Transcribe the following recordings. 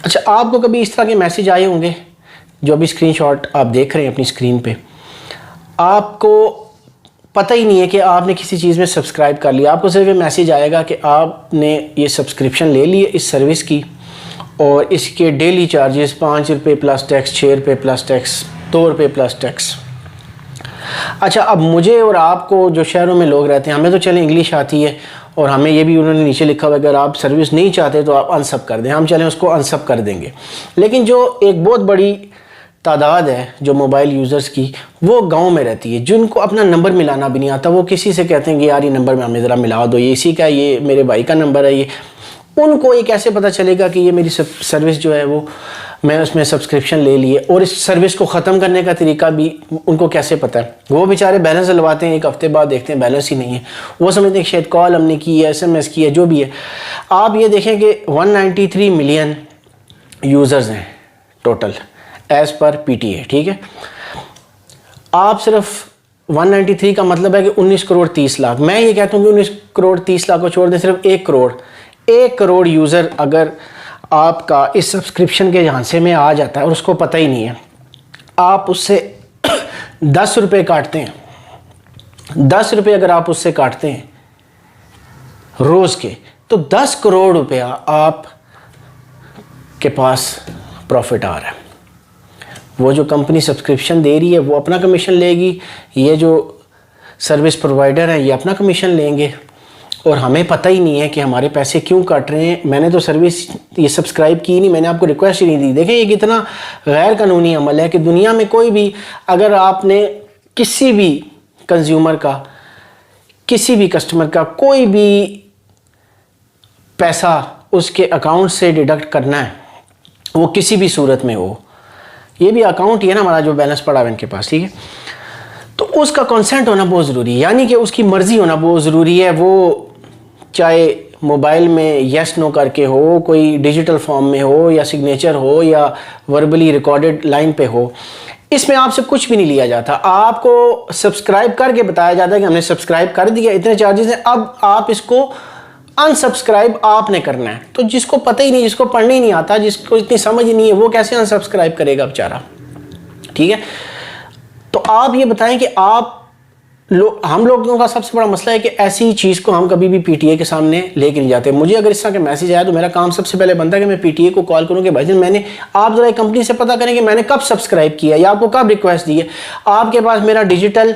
अच्छा, आपको कभी इस तरह के मैसेज आए होंगे, जो अभी स्क्रीनशॉट आप देख रहे हैं अपनी स्क्रीन पे, आपको पता ही नहीं है कि आपने किसी चीज़ में सब्सक्राइब कर लिया, आपको सिर्फ ये मैसेज आएगा कि आपने ये सब्सक्रिप्शन ले ली है इस सर्विस की और इसके डेली चार्जेस 5 रुपये प्लस टैक्स, 6 रुपये प्लस टैक्स, 2 रुपये प्लस टैक्स। अच्छा, अब मुझे और आपको जो शहरों में लोग रहते हैं, हमें तो चलें इंग्लिश आती है और हमें ये भी उन्होंने नीचे लिखा हुआ, अगर आप सर्विस नहीं चाहते तो आप अनसब कर दें, हम चलें उसको अनसब कर देंगे। लेकिन जो एक बहुत बड़ी तादाद है जो मोबाइल यूज़र्स की, वो गांव में रहती है, जिनको अपना नंबर मिलाना भी नहीं आता, वो किसी से कहते हैं कि यार ये नंबर में हमें ज़रा मिला दो, ये इसी का, ये मेरे भाई का नंबर है, ये उनको ये कैसे पता चलेगा कि ये मेरी सर्विस जो है वो मैं उसमें सब्सक्रिप्शन ले लिए, और इस सर्विस को ख़त्म करने का तरीका भी उनको कैसे पता है। वो बेचारे बैलेंस डलवाते हैं, एक हफ्ते बाद देखते हैं बैलेंस ही नहीं है, वो समझते हैं शायद कॉल हमने की है, SMS की है, जो भी है। आप ये देखें कि 193 मिलियन यूज़र्स हैं टोटल एज़ पर PTA, ठीक है। आप सिर्फ 193 का मतलब है कि 19 करोड़ 30 लाख। मैं ये कहता हूँ कि 19 करोड़ 30 लाख को छोड़ दें, सिर्फ 1 करोड़ यूज़र अगर आपका इस सब्सक्रिप्शन के झांसे में आ जाता है और उसको पता ही नहीं है, आप उससे 10 रुपये काटते हैं, 10 रुपये अगर आप उससे काटते हैं रोज़ के, तो 10 करोड़ रुपया आप के पास प्रॉफिट आ रहा है। वो जो कंपनी सब्सक्रिप्शन दे रही है वो अपना कमीशन लेगी, ये जो सर्विस प्रोवाइडर है ये अपना कमीशन लेंगे, और हमें पता ही नहीं है कि हमारे पैसे क्यों कट रहे हैं। मैंने तो सर्विस ये सब्सक्राइब की नहीं, मैंने आपको रिक्वेस्ट ही नहीं दी। देखें ये कितना गैर कानूनी अमल है कि दुनिया में कोई भी, अगर आपने किसी भी कंज्यूमर का, किसी भी कस्टमर का कोई भी पैसा उसके अकाउंट से डिडक्ट करना है, वो किसी भी सूरत में हो, ये भी अकाउंट ही है ना हमारा जो बैलेंस पड़ा है इनके पास, ठीक है, तो उसका कंसेंट होना बहुत ज़रूरी है, यानी कि उसकी मर्ज़ी होना बहुत ज़रूरी है। वो चाहे मोबाइल में येस नो करके हो, कोई डिजिटल फॉर्म में हो, या सिग्नेचर हो, या वर्बली रिकॉर्डेड लाइन पे हो, इसमें आपसे कुछ भी नहीं लिया जाता। आपको सब्सक्राइब करके बताया जाता है कि हमने सब्सक्राइब कर दिया, इतने चार्जेस हैं, अब आप इसको अनसब्सक्राइब आपने करना है। तो जिसको पता ही नहीं, जिसको पढ़ने ही नहीं आता, जिसको इतनी समझ ही नहीं है, वो कैसे अनसब्सक्राइब करेगा बेचारा, ठीक है। तो आप ये बताएं कि आप हम लोगों का सबसे बड़ा मसला है कि ऐसी चीज़ को हम कभी भी PTA के सामने लेके नहीं जाते। मुझे अगर इस तरह का मैसेज आया तो मेरा काम सबसे पहले बनता है कि मैं PTA को कॉल करूं कि भाईजान मैंने, आप ज़रा कंपनी से पता करें कि मैंने कब सब्सक्राइब किया या आपको कब रिक्वेस्ट दी है, आपके पास मेरा डिजिटल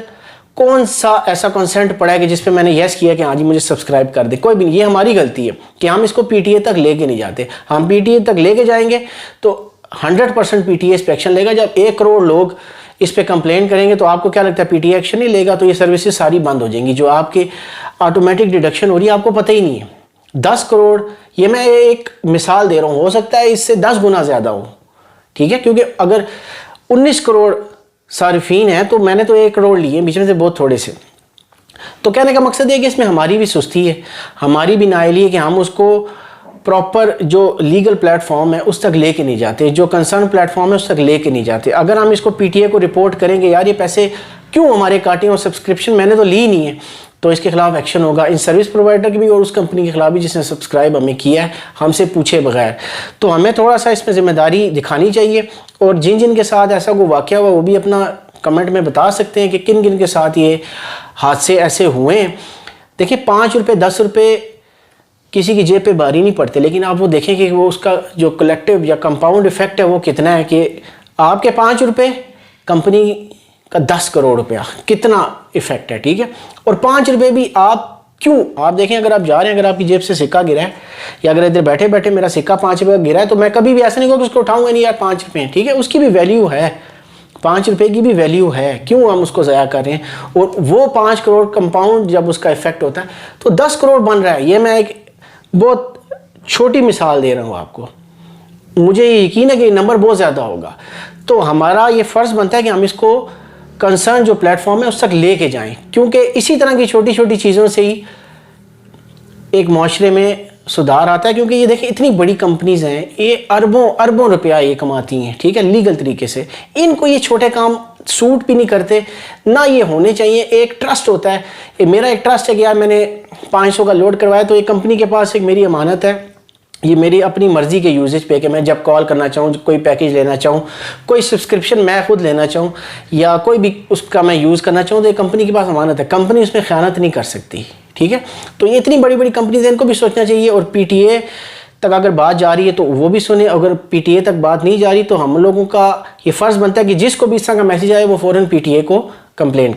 कौन सा ऐसा कंसेंट पड़ा है कि जिस पे मैंने येस किया कि हाँ जी मुझे सब्सक्राइब कर दे। कोई भी नहीं, ये हमारी गलती है कि हम इसको PTA तक लेके नहीं जाते। हम PTA तक लेके जाएंगे तो 100% PTA इंस्पेक्शन लेगा। जब 1 करोड़ लोग इस पे कंप्लेन करेंगे तो आपको क्या लगता है PTA एक्शन नहीं लेगा? तो ये सर्विसेज सारी बंद हो जाएंगी। जो आपकी ऑटोमेटिक डिडक्शन हो रही है आपको पता ही नहीं है। 10 करोड़, ये मैं एक मिसाल दे रहा हूँ, हो सकता है इससे 10 गुना ज़्यादा हो, ठीक है, क्योंकि अगर 19 करोड़ सार्फिन है तो मैंने तो 1 करोड़ लिए, बीच में से बहुत थोड़े से। तो कहने का मकसद ये है कि इसमें हमारी भी सुस्ती है, हमारी भी नाअहली है कि हम उसको प्रॉपर जो लीगल प्लेटफॉर्म है उस तक लेके नहीं जाते, जो कंसर्न प्लेटफॉर्म है उस तक लेके नहीं जाते। अगर हम इसको PTA को रिपोर्ट करेंगे यार ये पैसे क्यों हमारे काटे और सब्सक्रिप्शन मैंने तो ली नहीं है, तो इसके खिलाफ एक्शन होगा, इन सर्विस प्रोवाइडर की भी और उस कंपनी के खिलाफ भी जिसने सब्सक्राइब हमें किया है हमसे पूछे बगैर। तो हमें थोड़ा सा इसमें जिम्मेदारी दिखानी चाहिए। और जिन जिन के साथ ऐसा कोई वाक़या हुआ वो भी अपना कमेंट में बता सकते हैं कि किन किन के साथ ये हादसे ऐसे हुए हैं। देखिए 5 रुपये 10 रुपये किसी की जेब पे भारी नहीं पड़ते, लेकिन आप वो देखें कि वो उसका जो कलेक्टिव या कंपाउंड इफेक्ट है वो कितना है कि आपके 5 रुपये कंपनी का 10 करोड़ रुपया कितना इफेक्ट है, ठीक है। और 5 रुपये भी आप क्यों, आप देखें अगर आप जा रहे हैं, अगर आपकी जेब से सिक्का गिरा है या अगर इधर बैठे बैठे मेरा सिक्का 5 रुपये गिरा है तो मैं कभी भी ऐसा नहीं कहूँ कि उसको उठाऊंगा नहीं यार 5 रुपये, ठीक है, उसकी भी वैल्यू है, 5 रुपये की भी वैल्यू है, क्यों हम उसको ज़ाया कर रहे हैं। और वो 5 करोड़ कंपाउंड जब उसका इफेक्ट होता है तो 10 करोड़ बन रहा है। ये मैं एक बहुत छोटी मिसाल दे रहा हूँ आपको, मुझे यकीन है कि नंबर बहुत ज़्यादा होगा। तो हमारा ये फ़र्ज़ बनता है कि हम इसको कंसर्न जो प्लेटफॉर्म है उस तक लेके जाएं, क्योंकि इसी तरह की छोटी छोटी चीज़ों से ही एक माशरे में सुधार आता है। क्योंकि ये देखिए इतनी बड़ी कंपनीज़ हैं, ये अरबों अरबों रुपया ये कमाती हैं, ठीक है, लीगल तरीके से। इनको ये छोटे काम सूट भी नहीं करते, ना ये होने चाहिए। एक ट्रस्ट होता है, मेरा एक ट्रस्ट है कि यार मैंने 500 का लोड करवाया तो एक कंपनी के पास एक मेरी अमानत है ये मेरी अपनी मर्ज़ी के यूजेज पे कि मैं जब कॉल करना चाहूँ, कोई पैकेज लेना चाहूँ, कोई सब्सक्रिप्शन मैं खुद लेना चाहूँ या कोई भी उसका मैं यूज़ करना चाहूँ, तो ये कंपनी के पास अमानत है, कंपनी उसमें ख़यानत नहीं कर सकती। ठीक है, तो ये इतनी बड़ी बड़ी कंपनीज हैं, इनको भी सोचना चाहिए। और PTA तक अगर बात जा रही है तो वो भी सुने, अगर PTA तक बात नहीं जा रही तो हम लोगों का ये फ़र्ज़ बनता है कि जिसको भी इस तरह का मैसेज आए वो फ़ौरन PTA को कंप्लेंट